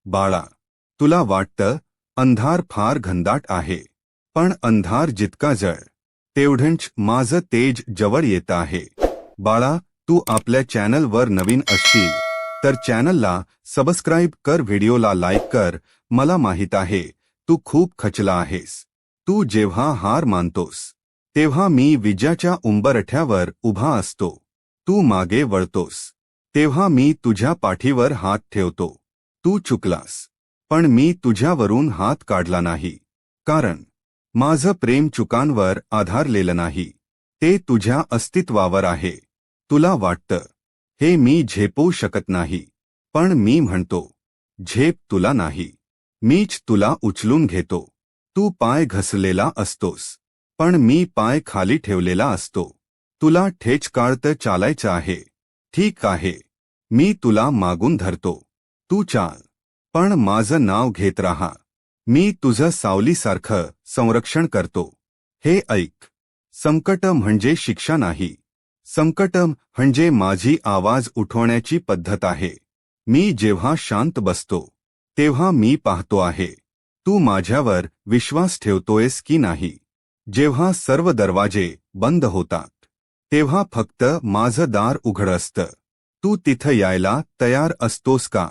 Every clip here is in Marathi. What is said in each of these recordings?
बाळा, तुला वाटतं अंधार फार घनदाट आहे, पण अंधार जितका जळ तेवढंच माझं तेज जवळ येत आहे. बाळा, तू आपल्या चॅनलवर नवीन असशील तर चॅनलला सबस्क्राईब कर, व्हिडिओला लाईक कर. मला माहित आहे तू खूप खचला आहेस. तू जेव्हा हार मानतोस तेव्हा मी विजयाच्या उंबरठ्यावर उभा असतो. तू मागे वळतोस तेव्हा मी तुझ्या पाठीवर हात ठेवतो. तू चुकलास, पण मी तुझ्यावरून हात काढला नाही, कारण माझं प्रेम चुकांवर आधारलेलं नाही, ते तुझ्या अस्तित्वावर आहे. तुला वाटतं हे मी झेपू शकत नाही, पण मी म्हणतो झेप तुला नाही, मीच तुला उचलून घेतो. तू पाय घसरलेला असतोस, पण मी पाय खाली ठेवलेला असतो. तुला ठेच काढत चालायचं आहे, ठीक आहे, मी तुला मागून धरतो. तू चाल, पण माझं नाव घेत राहा. मी तुझं सावलीसारखं संरक्षण करतो. हे ऐक, संकट म्हणजे शिक्षा नाही. संकट म्हणजे माझी आवाज उठवण्याची पद्धत आहे. मी जेव्हा शांत बसतो तेव्हा मी पाहतो आहे तू माझ्यावर विश्वास ठेवतोयस की नाही. जेव्हा सर्व दरवाजे बंद होतात तेव्हा फक्त माझं दार उघड असतं. तू तिथं यायला तयार असतोस का?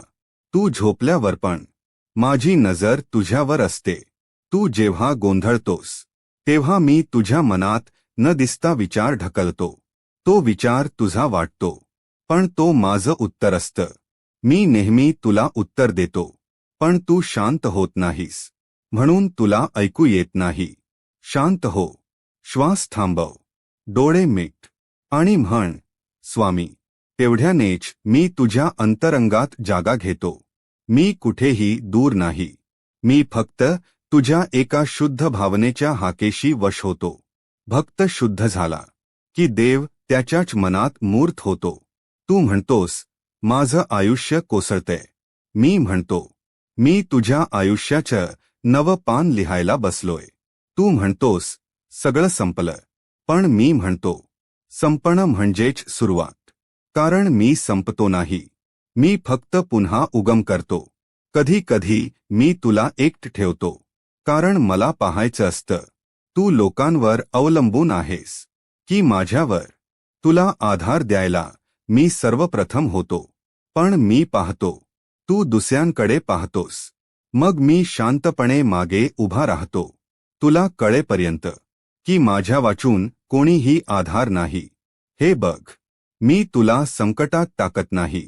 तू झोपल्यावर पण माझी नजर तुझ्यावर असते. तू जेव्हा गोंधळतोस तेव्हा मी तुझ्या मनात न दिसता विचार ढकलतो. तो विचार तुझा वाटतो, पण तो माझं उत्तर असतं. मी नेहमी तुला उत्तर देतो, पण तू शांत होत नाहीस, म्हणून तुला ऐकू येत नाही. शांत हो, श्वास थांबव, डोळे मिट आणि म्हण, स्वामी. तेवढ्यानेच मी तुझ्या अंतरंगात जागा घेतो. मी कुठेही दूर नाही, मी फक्त तुझ्या एका शुद्ध भावनेच्या हाकेशी वश होतो. भक्त शुद्ध झाला की देव त्याच्याच मनात मूर्त होतो. तू म्हणतोस माझं आयुष्य कोसळतंय. मी म्हणतो मी तुझ्या आयुष्याचं नवं पान लिहायला बसलोय. तू म्हणतोस सगळं संपलं, पण मी म्हणतो संपणं म्हणजेच सुरुवात. कारण मी संपतो नाही, मी फक्त पुन्हा उगम करतो. कधी कधी मी तुला एकटं ठेवतो, कारण मला पाहायचं असतं तू लोकांवर अवलंबून आहेस की माझ्यावर. तुला आधार द्यायला मी सर्वप्रथम होतो, पण मी पाहतो तू दुसऱ्यांकडे पाहतोस. मग मी शांतपणे मागे उभा राहतो, तुला कळेपर्यंत की माझ्या वाचून कोणीही आधार नाही. हे बघ, मी तुला संकटात टाकत नाही,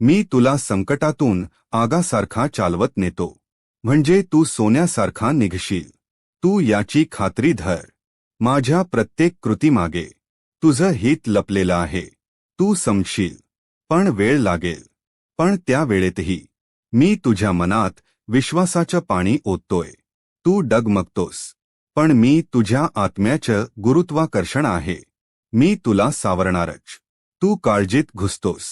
मी तुला संकटातून आगासारखा चालवत नेतो, म्हणजे तू सोन्यासारखा निघशील. तू याची खात्री धर, माझ्या प्रत्येक कृतीमागे तुझं हित लपलेलं आहे. तू समजशील, पण वेळ लागेल. पण त्या वेळेतही मी तुझ्या मनात विश्वासाचं पाणी ओततोय. तू डगमगतोस, पण मी तुझ्या आत्म्याचं गुरुत्वाकर्षण आहे, मी तुला सावरणारच. तू काळजीत घुसतोस,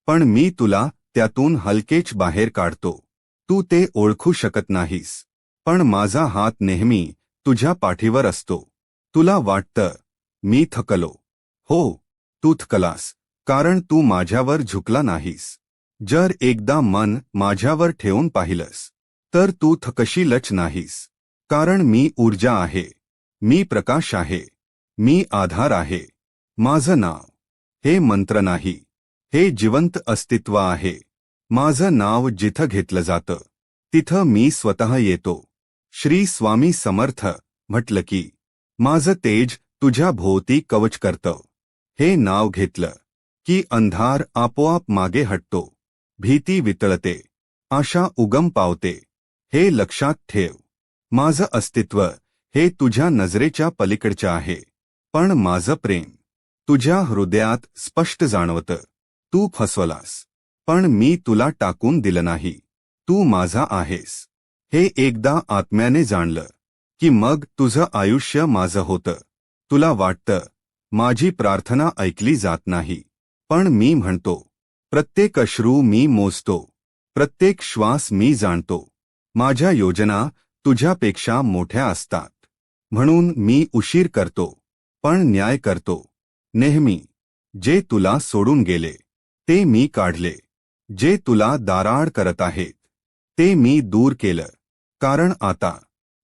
पण मी तुला त्यातून हलकेच बाहेर काढतो. तू ते ओळखू शकत नाहीस, पण माझा हात नेहमी तुझ्या पाठीवर असतो. तुला वाटतं मी थकलो. हो, तू थकलास, कारण तू माझ्यावर झुकला नाहीस. जर एकदा मन माझ्यावर ठेवून पाहिलंस तर तू थकशीलच नाहीस. कारण मी ऊर्जा आहे, मी प्रकाश आहे, मी आधार आहे. माझं नाव हे मंत्र नाही, हे जिवंत अस्तित्व आहे. माझं नाव जिथं घेतलं जातं तिथं मी स्वतः येतो. श्री स्वामी समर्थ म्हटलं की माझं तेज तुझ्या भोवती कवच करतं. हे नाव घेतलं की अंधार आपोआप मागे हटतो, भीती वितळते, आशा उगम पावते. हे लक्षात ठेव, माझं अस्तित्व हे तुझ्या नजरेच्या पलीकडचं आहे, पण माझं प्रेम तुझ्या हृदयात स्पष्ट जाणवतं. तू फसवलास, पण मी तुला टाकून दिलं नाही, तू माझा आहेस. हे एकदा आत्म्याने जाणलं की मग तुझं आयुष्य माझं होतं. तुला वाटतं माझी प्रार्थना ऐकली जात नाही, पण मी म्हणतो प्रत्येक अश्रू मी मोजतो, प्रत्येक श्वास मी जाणतो. माझ्या योजना तुझ्यापेक्षा मोठ्या असतात, म्हणून मी उशीर करतो, पण न्याय करतो. नेहमी जे तुला सोडून गेले ते मी काढले, जे तुला दाराआड करत आहेत ते मी दूर केलं. कारण आता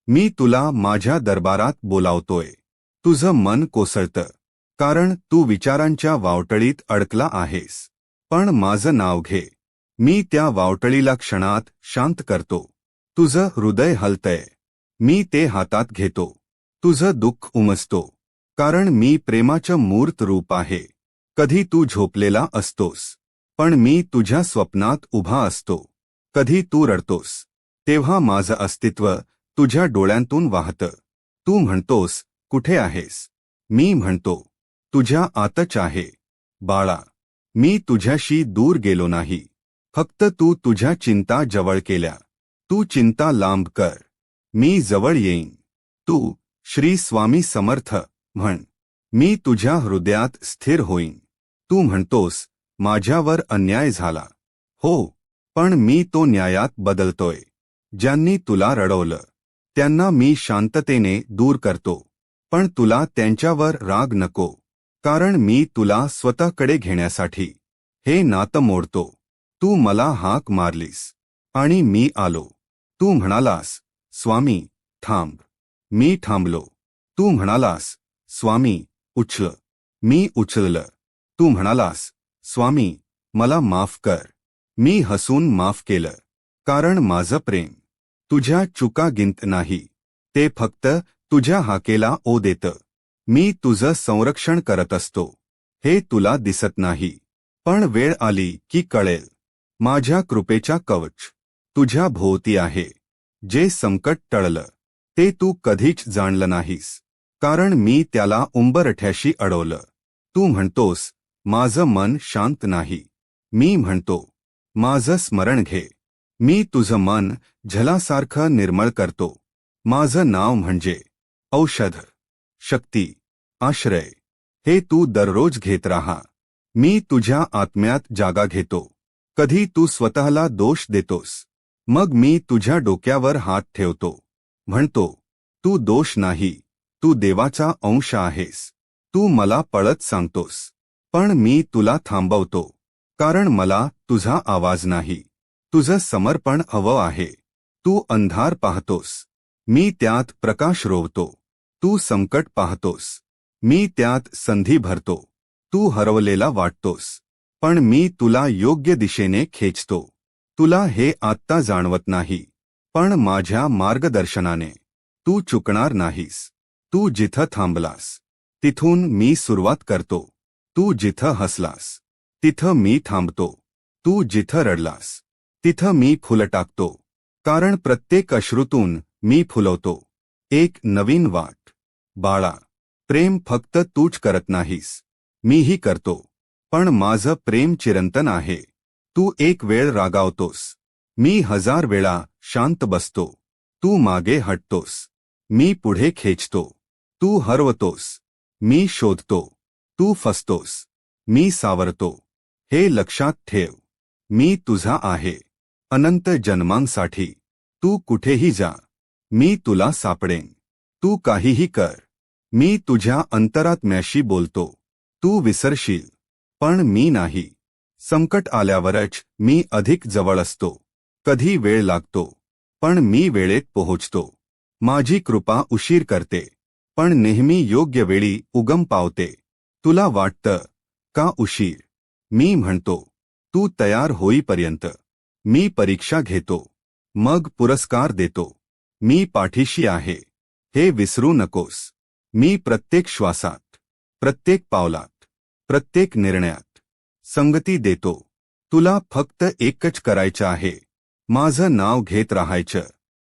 मी तुला माझ्या दरबारात बोलावतोय. तुझं मन कोसळतं कारण तू विचारांच्या वावटळीत अडकला आहेस. पण माझं नाव घे. मी त्या वावटळीला क्षणात शांत करतो. तुझं हृदय हलतंय. मी ते हातात घेतो. तुझं दुःख उमसतो. कारण मी प्रेमाचं मूर्त रूप आहे. कधी तू झोपलेला असतोस पण मी तुझ्या स्वप्नात उभा असतो. कधी तू रडतोस तेव्हा माझं अस्तित्व तुझ्या डोळ्यांतून वाहतं. तू म्हणतोस कुठे आहेस. मी म्हणतो तुझ्या आतच आहे. बाळा, मी तुझ्याशी दूर गेलो नाही. फक्त तू तुझ्या चिंता जवळ केल्या. तू चिंता लांब कर. मी जवळ येईन. तू श्री स्वामी समर्थ म्हण. मी तुझ्या हृदयात स्थिर होईन. तू म्हणतोस माझ्यावर अन्याय झाला. हो, पण मी तो न्यायात बदलतोय. ज्यांनी तुला रडवलं त्यांना मी शांततेने दूर करतो. पण तुला त्यांच्यावर राग नको. कारण मी तुला स्वतःकडे घेण्यासाठी हे नातं मोडतो. तू मला हाक मारलीस आणि मी आलो. तू म्हणालास स्वामी थांब. मी थांबलो. तू म्हणालास स्वामी उचल. मी उचललं. तू म्हणालास स्वामी मला माफ कर. मी हसून माफ केलं. कारण माझं प्रेम तुझ्या चुका गिनत नाही. ते फक्त तुझ्या हाकेला ओ देतं. मी तुझं संरक्षण करत असतो. हे तुला दिसत नाही. पण वेळ आली की कळेल. माझ्या कृपेचा कवच तुझ्या भोवती आहे. जे संकट टळलं ते तू कधीच जाणलं नाहीस. कारण मी त्याला उंबरठ्याशी अडवलं. तू म्हणतोस माझं मन शांत नाही. मी म्हणतो माझं स्मरण घे. मी तुझं मन झलासारखं निर्मळ करतो. माझं नाव म्हणजे औषध, शक्ती, आश्रय. हे तू दररोज घेत राहा. मी तुझ्या आत्म्यात जागा घेतो. कधी तू स्वतःला दोष देतोस मग मी तुझ्या डोक्यावर हात ठेवतो. म्हणतो तू दोष नाही, तू देवाचा अंश आहेस. तू मला पळत सांगतोस पण मी तुला थांबवतो. कारण मला तुझा आवाज नाही, तुझं समर्पण हवं आहे. तू अंधार पाहतोस, मी त्यात प्रकाश रोवतो. तू संकट पाहतोस, मी त्यात संधी भरतो. तू हरवलेला वाटतोस पण मी तुला योग्य दिशेने खेचतो. तुला हे आत्ता जाणवत नाही पण माझ्या मार्गदर्शनाने तू चुकणार नाहीस. तू जिथं थांबलास तिथून मी सुरुवात करतो. तू जिथं हसलास तिथं मी थांबतो. तू जिथं रडलास तिथं मी फुलं टाकतो. कारण प्रत्येक अश्रूतून मी फुलवतो एक नवीन वाट. बाळा, प्रेम फक्त तूच करत नाहीस, मीही करतो. पण माझं प्रेम चिरंतन आहे. तू एक वेळ रागावतोस, मी 1000 वेळा शांत बसतो. तू मागे हटतोस, मी पुढे खेचतो. तू हरवतोस, मी शोधतो. तू फसतोस, मी सावरतो. हे लक्षात ठेव, मी तुझा आहे अनंत जन्मांसाठी. तू कुठेही जा, मी तुला सापडेन. तू काहीही कर, मी तुझ्या अंतरात्म्याशी बोलतो. तू विसरशील पण मी नाही. संकट आल्यावरच मी अधिक जवळ असतो. कधी वेळ लागतो पण मी वेळेत पोहोचतो. माझी कृपा उशीर करते पण नेहमी योग्य वेळी उगम पावते. तुला वाटतं का उशीर? मी म्हणतो तू तयार होईपर्यंत. मी परीक्षा घेतो मग पुरस्कार देतो. मी पाठीशी आहे हे विसरू नकोस. मी प्रत्येक श्वासात, प्रत्येक पावलात, प्रत्येक निर्णयात संगती देतो. तुला फक्त एकच करायचं आहे, माझं नाव घेत राहायचं.